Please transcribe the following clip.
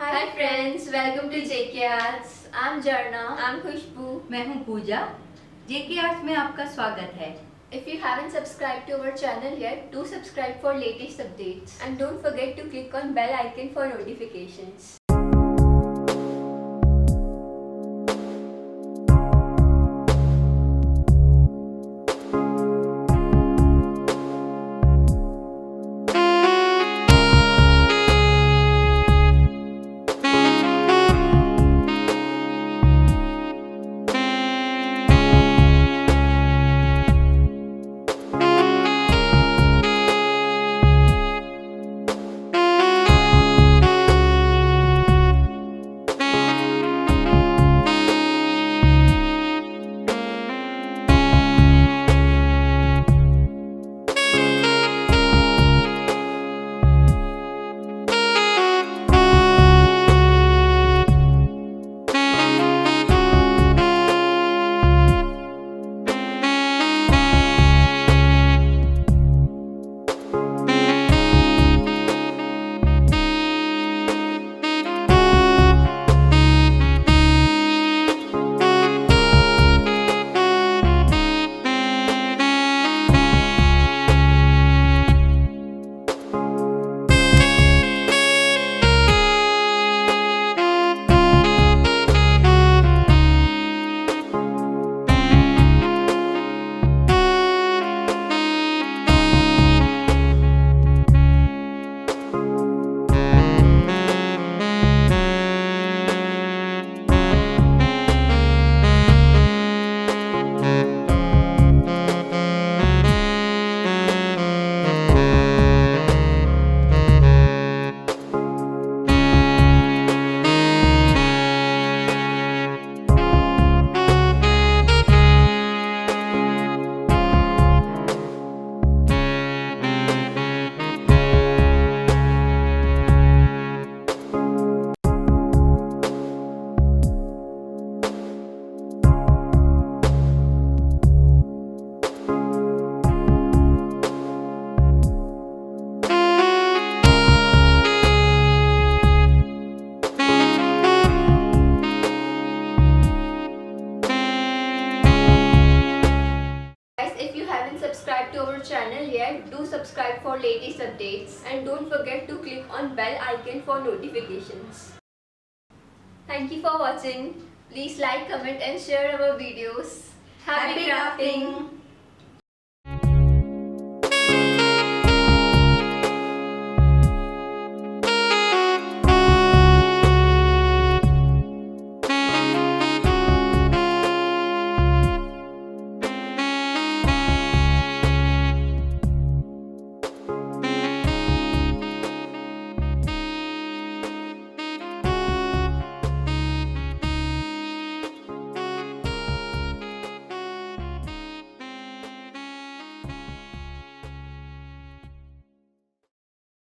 Hi friends, welcome to jkarts. I'm Jharna. I'm Khushboo. मैं हूँ पूजा। jkarts में आपका स्वागत है। If you haven't subscribed to our channel yet, do subscribe for latest updates and don't forget to click on bell icon for notifications. Subscribe to our channel yet, do subscribe for latest updates and don't forget to click on bell icon for notifications. Thank you for watching. Please like, comment and share our videos. Happy crafting!